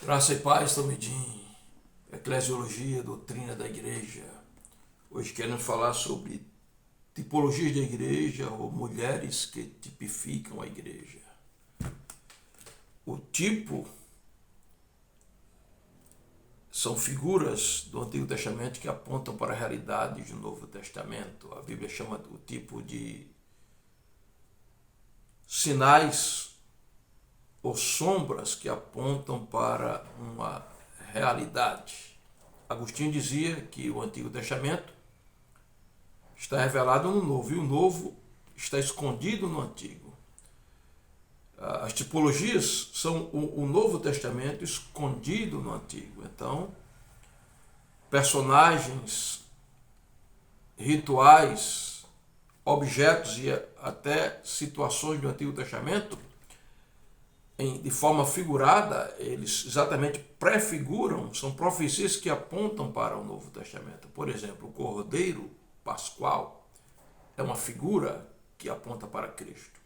Graça e paz, Tomidim. Eclesiologia, doutrina da igreja. Hoje queremos falar sobre tipologias da igreja ou mulheres que tipificam a igreja. O tipo são figuras do Antigo Testamento que apontam para a realidade do Novo Testamento. A Bíblia chama o tipo de sinais ou sombras que apontam para uma realidade. Agostinho dizia que o Antigo Testamento está revelado no Novo e o Novo está escondido no Antigo. As tipologias são o Novo Testamento escondido no Antigo. Então, personagens, rituais, objetos e até situações do Antigo Testamento, de forma figurada, eles exatamente prefiguram, são profecias que apontam para o Novo Testamento. Por exemplo, o Cordeiro Pascual é uma figura que aponta para Cristo.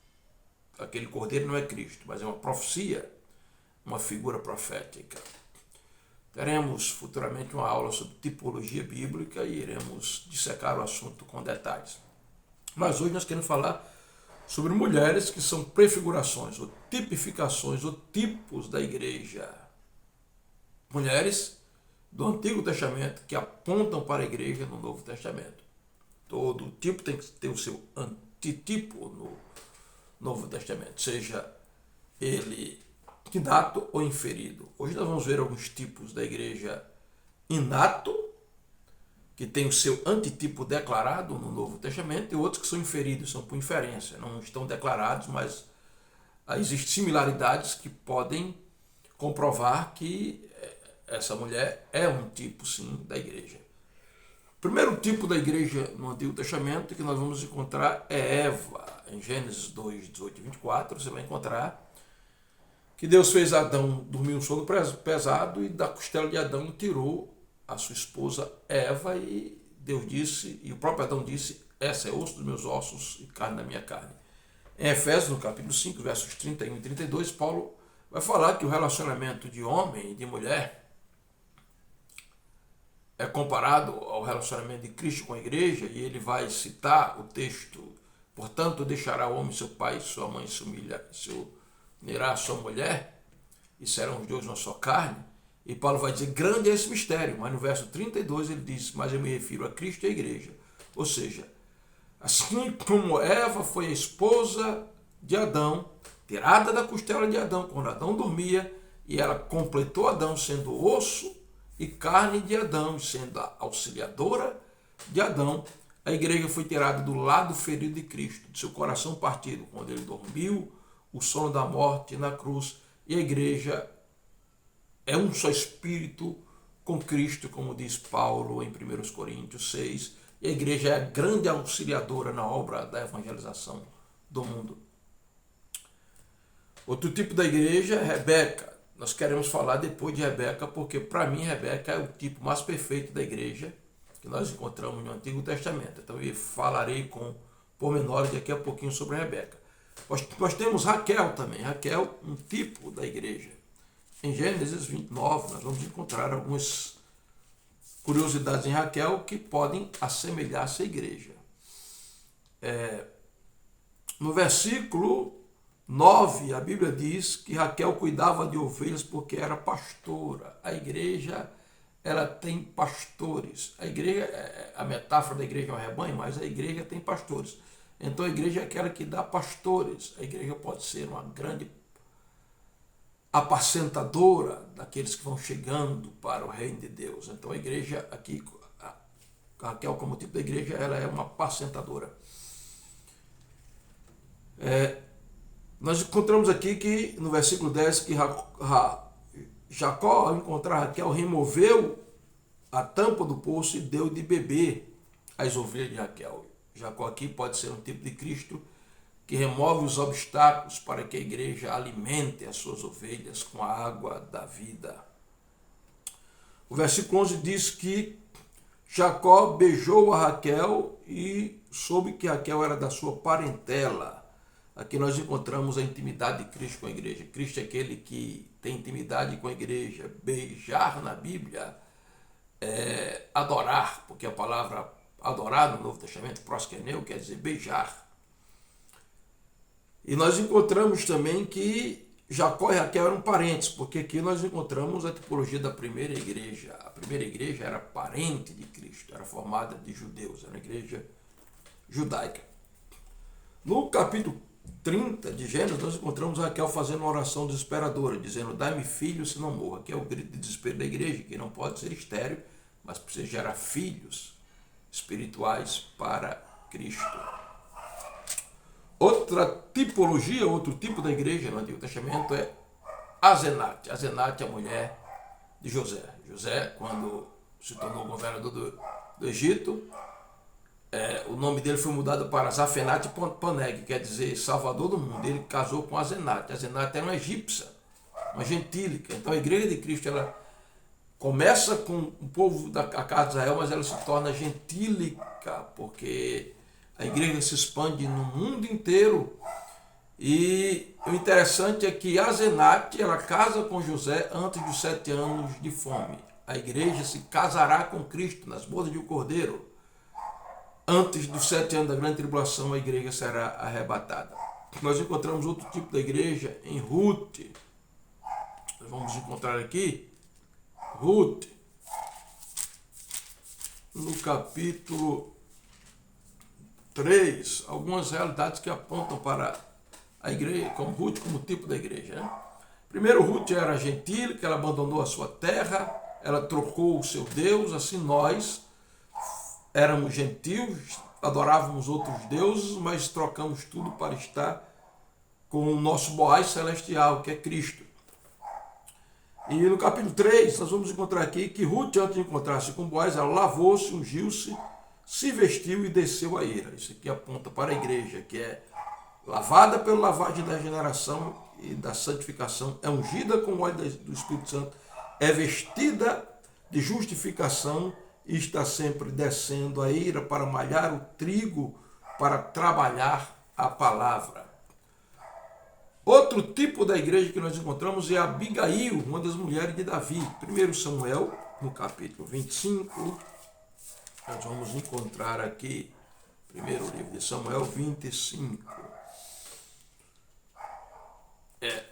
Aquele Cordeiro não é Cristo, mas é uma profecia, uma figura profética. Teremos futuramente uma aula sobre tipologia bíblica e iremos dissecar o assunto com detalhes. Mas hoje nós queremos falar sobre mulheres que são prefigurações, ou tipificações, ou tipos da igreja. Mulheres do Antigo Testamento que apontam para a igreja no Novo Testamento. Todo tipo tem que ter o seu antitipo no Novo Testamento, seja ele inato ou inferido. Hoje nós vamos ver alguns tipos da igreja inato, que tem o seu antitipo declarado no Novo Testamento, e outros que são inferidos, são por inferência, não estão declarados, mas existem similaridades que podem comprovar que essa mulher é um tipo, sim, da igreja. O primeiro tipo da igreja no Antigo Testamento que nós vamos encontrar é Eva. Em Gênesis 2, 18 e 24, você vai encontrar que Deus fez Adão dormir um sono pesado e da costela de Adão tirou a sua esposa Eva, e Deus disse, e o próprio Adão disse: essa é osso dos meus ossos e carne da minha carne. Em Efésios, no capítulo 5, versos 31 e 32, Paulo vai falar que o relacionamento de homem e de mulher é comparado ao relacionamento de Cristo com a igreja, e ele vai citar o texto: portanto, deixará o homem seu pai e sua mãe, se unirá a sua mulher, e serão os dois uma só carne. E Paulo vai dizer: grande é esse mistério, mas no verso 32 ele diz: mas eu me refiro a Cristo e à igreja. Ou seja, assim como Eva foi a esposa de Adão, tirada da costela de Adão quando Adão dormia, e ela completou Adão sendo osso e carne de Adão, sendo a auxiliadora de Adão, a igreja foi tirada do lado ferido de Cristo, do seu coração partido, quando ele dormiu o sono da morte na cruz, e a igreja é um só espírito com Cristo, como diz Paulo em 1 Coríntios 6, e a igreja é a grande auxiliadora na obra da evangelização do mundo. Outro tipo da igreja é Rebeca. Nós queremos falar depois de Rebeca, porque para mim Rebeca é o tipo mais perfeito da igreja que nós encontramos no Antigo Testamento. Então eu falarei com pormenores daqui a pouquinho sobre Rebeca. Nós temos Raquel também. Raquel, um tipo da igreja. Em Gênesis 29, nós vamos encontrar algumas curiosidades em Raquel que podem assemelhar-se à igreja. No versículo 9, a Bíblia diz que Raquel cuidava de ovelhas porque era pastora. A igreja, ela tem pastores. A igreja, a metáfora da igreja é um rebanho, mas a igreja tem pastores. Então a igreja é aquela que dá pastores. A igreja pode ser uma grande apacentadora daqueles que vão chegando para o reino de Deus. Então a igreja aqui, a Raquel como tipo da igreja, ela é uma apacentadora. Nós encontramos aqui que no versículo 10 que Jacó, ao encontrar Raquel, removeu a tampa do poço e deu de beber às ovelhas de Raquel. Jacó aqui pode ser um tipo de Cristo que remove os obstáculos para que a igreja alimente as suas ovelhas com a água da vida. O versículo 11 diz que Jacó beijou a Raquel e soube que Raquel era da sua parentela. aqui nós encontramos a intimidade de Cristo com a igreja. Cristo é aquele que tem intimidade com a igreja. Beijar na Bíblia é adorar, porque a palavra adorar no Novo Testamento, proskeneu, quer dizer beijar. E nós encontramos também que Jacó e Raquel eram parentes, porque aqui nós encontramos a tipologia da primeira igreja. A primeira igreja era parente de Cristo, era formada de judeus, era uma igreja judaica. No capítulo 30 de Gênesis, nós encontramos Raquel fazendo uma oração desesperadora, dizendo: dá-me filho, se não morra, que é o grito de desespero da igreja, que não pode ser estéril, mas precisa gerar filhos espirituais para Cristo. Outra tipologia, outro tipo da igreja no Antigo Testamento é Azenate. Azenate é a mulher de José. José, quando se tornou governador do Egito, o nome dele foi mudado para Zafenate Paneg, quer dizer Salvador do mundo. Ele casou com Azenate. Azenate era uma egípcia, uma gentílica. Então a igreja de Cristo, ela começa com o povo da casa de Israel, mas ela se torna gentílica, porque a igreja se expande no mundo inteiro. E o interessante é que Azenate, ela casa com José antes dos 7 anos de fome. A igreja se casará com Cristo nas bodas de um cordeiro. Antes dos 7 anos da grande tribulação, a igreja será arrebatada. Nós encontramos outro tipo da igreja em Ruth. Nós vamos encontrar aqui Ruth, no capítulo 3, algumas realidades que apontam para a igreja, como Ruth, como tipo da igreja. Né? Primeiro, Ruth era gentílica, ela abandonou a sua terra, ela trocou o seu Deus, assim nós éramos gentios, adorávamos outros deuses, mas trocamos tudo para estar com o nosso Boaz celestial, que é Cristo. E no capítulo 3, nós vamos encontrar aqui que Ruth, antes de encontrar-se com Boaz, ela lavou-se, ungiu-se, se vestiu e desceu a ira. Isso aqui aponta para a igreja, que é lavada pela lavagem da regeneração e da santificação, é ungida com o óleo do Espírito Santo, é vestida de justificação e está sempre descendo a ira para malhar o trigo, para trabalhar a palavra. Outro tipo da igreja que nós encontramos é Abigail, uma das mulheres de Davi. 1 Samuel, no capítulo 25, nós vamos encontrar aqui, primeiro livro de Samuel 25.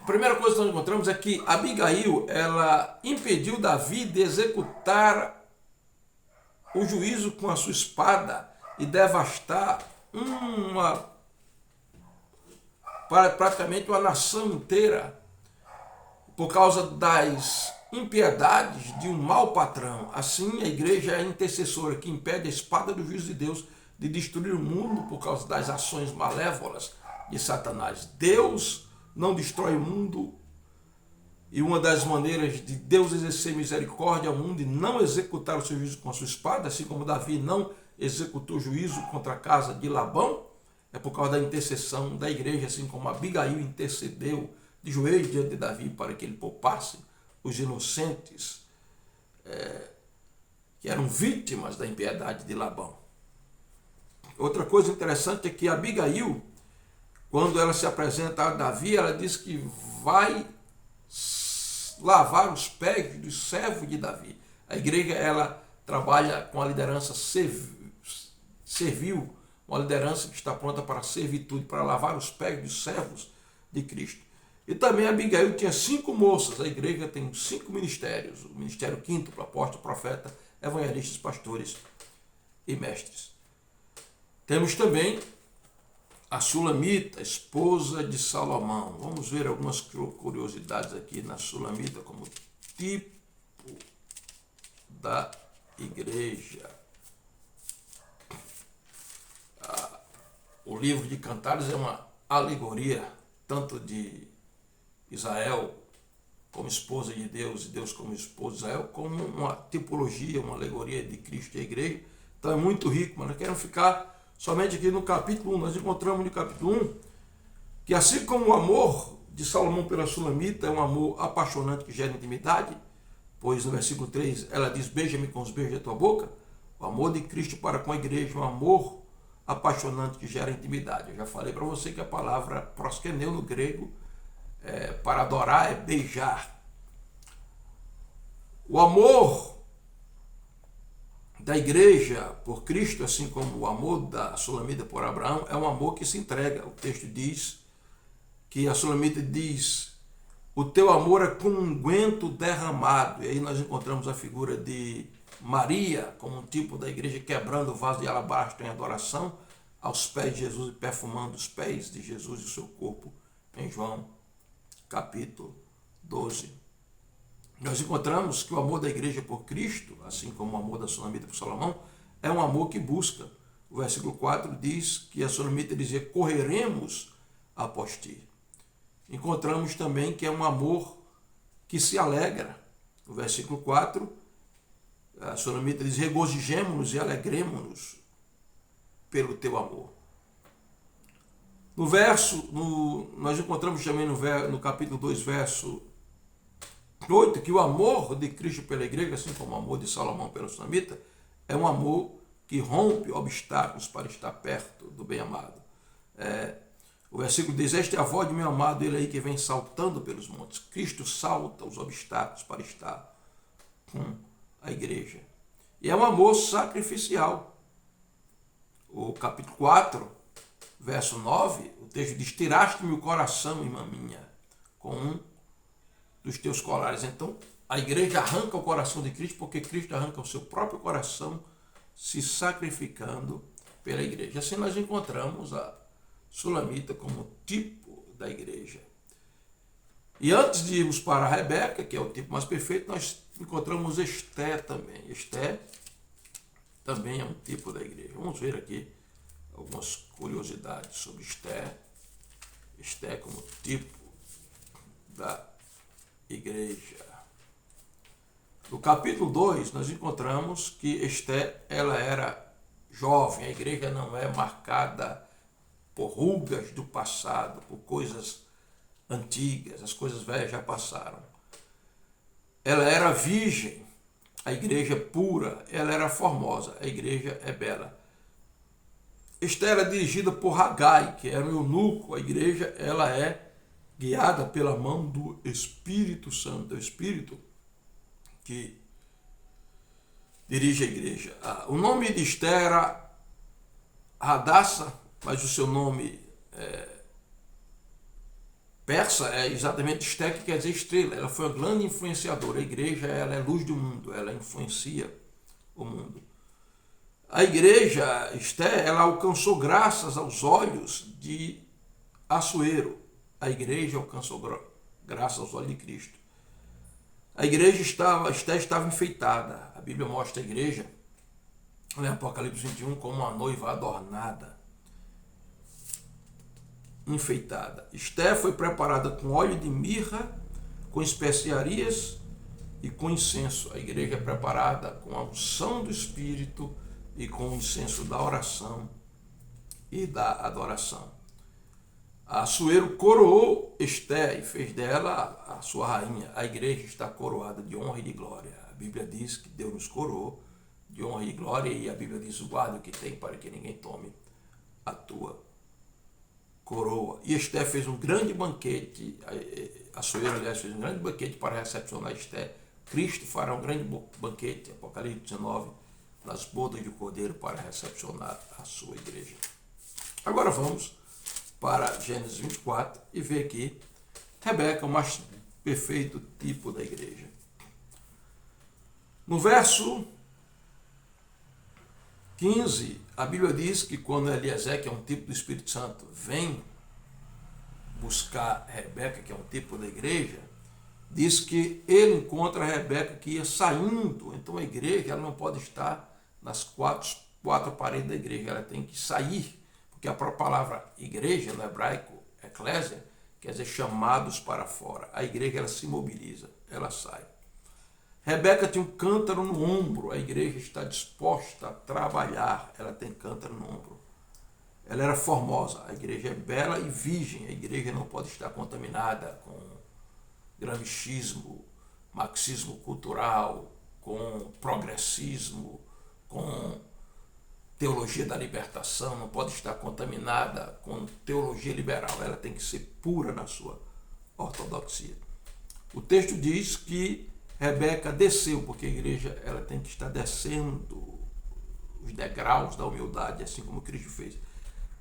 A primeira coisa que nós encontramos é que Abigail, ela impediu Davi de executar o juízo com a sua espada e devastar praticamente uma nação inteira por causa das impiedades de um mau patrão. Assim, a igreja é a intercessora que impede a espada do juízo de Deus de destruir o mundo por causa das ações malévolas de Satanás. Deus não destrói o mundo, e uma das maneiras de Deus exercer misericórdia ao mundo e não executar o seu juízo com a sua espada, assim como Davi não executou juízo contra a casa de Labão, é por causa da intercessão da igreja, assim como Abigail intercedeu de joelhos diante de Davi para que ele poupasse os inocentes que eram vítimas da impiedade de Labão. Outra coisa interessante é que Abigail, quando ela se apresenta a Davi, ela diz que vai lavar os pés do servo de Davi. A igreja, ela trabalha com a liderança servil, uma liderança que está pronta para a servitude, para lavar os pés dos servos de Cristo. E também Abigail tinha 5 moças. A igreja tem 5 ministérios: o ministério quíntuplo, apóstolo, profeta, evangelistas, pastores e mestres. Temos também a Sulamita, esposa de Salomão. Vamos ver algumas curiosidades aqui na Sulamita como tipo da igreja. O livro de Cantares é uma alegoria tanto de Israel como esposa de Deus e Deus como esposa de Israel, como uma tipologia, uma alegoria de Cristo e a igreja. Então é muito rico, mas nós queremos ficar somente aqui no capítulo 1. Nós encontramos no capítulo 1 que, assim como o amor de Salomão pela Sulamita é um amor apaixonante que gera intimidade, pois no versículo 3 ela diz: beija-me com os beijos da tua boca. O amor de Cristo para com a igreja é um amor apaixonante que gera intimidade. Eu já falei para você que a palavra proskeneu no grego para adorar é beijar. O amor da igreja por Cristo, assim como o amor da Sulamita por Abraão, é um amor que se entrega. O texto diz que a Sulamita diz: o teu amor é como um unguento derramado. E aí nós encontramos a figura de Maria como um tipo da igreja quebrando o vaso de alabastro em adoração aos pés de Jesus e perfumando os pés de Jesus e o seu corpo em João capítulo 12. Nós encontramos que o amor da igreja por Cristo, assim como o amor da Sulamita por Salomão, é um amor que busca. O versículo 4 diz que a Sulamita dizia: correremos após ti. Encontramos também que é um amor que se alegra. No versículo 4, a Sulamita diz: regozijemo-nos e alegremo-nos pelo teu amor. Nós encontramos também no capítulo 2, verso 8, que o amor de Cristo pela igreja, assim como o amor de Salomão pela Sulamita, é um amor que rompe obstáculos para estar perto do bem-amado. O versículo diz: esta é a voz de meu amado, ele aí que vem saltando pelos montes. Cristo salta os obstáculos para estar com a igreja. E é um amor sacrificial. O capítulo 4, verso 9, o texto diz: tiraste-me o coração, irmã minha, com um dos teus colares. Então, a igreja arranca o coração de Cristo, porque Cristo arranca o seu próprio coração, se sacrificando pela igreja. Assim nós encontramos a Sulamita como tipo da igreja. E antes de irmos para a Rebeca, que é o tipo mais perfeito, nós encontramos Esté também. Esté também é um tipo da igreja. Vamos ver aqui algumas curiosidades sobre Esté. Esté como tipo da igreja. No capítulo 2, nós encontramos que Esté, ela era jovem. A igreja não é marcada por rugas do passado, por coisas antigas, as coisas velhas já passaram. Ela era virgem, a igreja é pura, ela era formosa, a igreja é bela. Esté era dirigida por Hagai, que era um eunuco. A igreja ela é guiada pela mão do Espírito Santo, o Espírito que dirige a igreja. O nome de Esté era Hadassah, mas o seu nome persa é exatamente Esté, que quer dizer estrela. Ela foi uma grande influenciadora. A igreja ela é luz do mundo, ela influencia o mundo. A igreja Esté, ela alcançou graças aos olhos de Assuero. A igreja alcançou graças aos olhos de Cristo. A igreja Esté estava enfeitada. A Bíblia mostra a igreja, em Apocalipse 21, como uma noiva adornada, enfeitada. Esté foi preparada com óleo de mirra, com especiarias e com incenso. A igreja é preparada com a unção do Espírito e com o incenso da oração e da adoração. Assuero coroou Esté e fez dela a sua rainha. A igreja está coroada de honra e de glória. A Bíblia diz que Deus nos coroou de honra e de glória, e a Bíblia diz: guarda o que tem para que ninguém tome a tua coroa. E Esté fez um grande banquete. Assuero, aliás, fez um grande banquete para recepcionar Esté. Cristo fará um grande banquete, Apocalipse 19, nas bodas do Cordeiro, para recepcionar a sua igreja. Agora vamos para Gênesis 24 e ver aqui Rebeca, o mais perfeito tipo da igreja. No verso 15, a Bíblia diz que quando Eliezer, que é um tipo do Espírito Santo, vem buscar Rebeca, que é um tipo da igreja, diz que ele encontra a Rebeca que ia saindo. Então a igreja ela não pode estar nas quatro paredes da igreja, ela tem que sair, porque a própria palavra igreja no hebraico, eclésia, quer dizer chamados para fora. A igreja ela se mobiliza, ela sai. Rebeca tinha um cântaro no ombro. A igreja está disposta a trabalhar, ela tem cântaro no ombro. Ela era formosa, a igreja é bela e virgem. A igreja não pode estar contaminada com gramichismo, marxismo cultural, com progressismo, com teologia da libertação, não pode estar contaminada com teologia liberal, ela tem que ser pura na sua ortodoxia. O texto diz que Rebeca desceu, porque a igreja ela tem que estar descendo os degraus da humildade, assim como Cristo fez.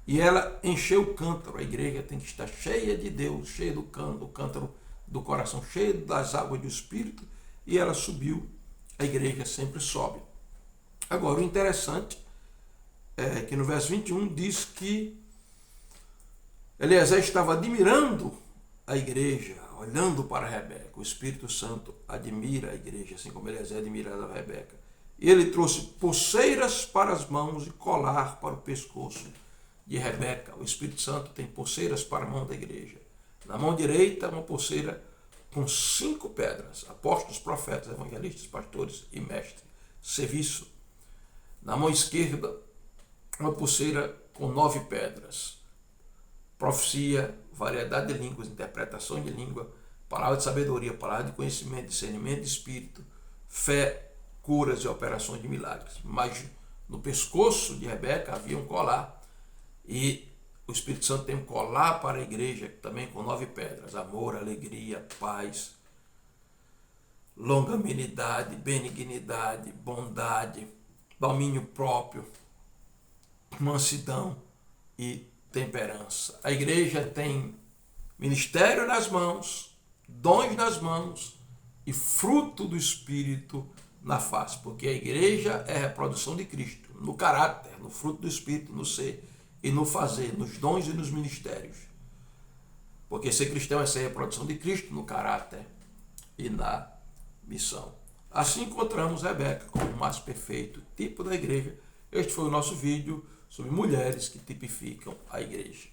E ela encheu o cântaro, a igreja tem que estar cheia de Deus, cheia do cântaro do coração, cheia das águas do Espírito, e ela subiu, a igreja sempre sobe. Agora, o interessante é que no verso 21 diz que Eliezer estava admirando a igreja, olhando para Rebeca. O Espírito Santo admira a igreja, assim como Eliezer admirava a Rebeca. E ele trouxe pulseiras para as mãos e colar para o pescoço de Rebeca. O Espírito Santo tem pulseiras para a mão da igreja. Na mão direita, uma pulseira com 5 pedras: apóstolos, profetas, evangelistas, pastores e mestres. Serviço. Na mão esquerda, uma pulseira com 9 pedras: profecia, variedade de línguas, interpretação de língua, palavra de sabedoria, palavra de conhecimento, discernimento de espírito, fé, curas e operações de milagres. Mas no pescoço de Rebeca havia um colar, e o Espírito Santo tem um colar para a igreja também com 9 pedras: amor, alegria, paz, longanimidade, benignidade, bondade, domínio próprio, mansidão e temperança. A igreja tem ministério nas mãos, dons nas mãos e fruto do Espírito na face, porque a igreja é a reprodução de Cristo, no caráter, no fruto do Espírito, no ser e no fazer, nos dons e nos ministérios. Porque ser cristão é ser a reprodução de Cristo no caráter e na missão. Assim encontramos Rebeca como o mais perfeito tipo da igreja. Este foi o nosso vídeo sobre mulheres que tipificam a igreja.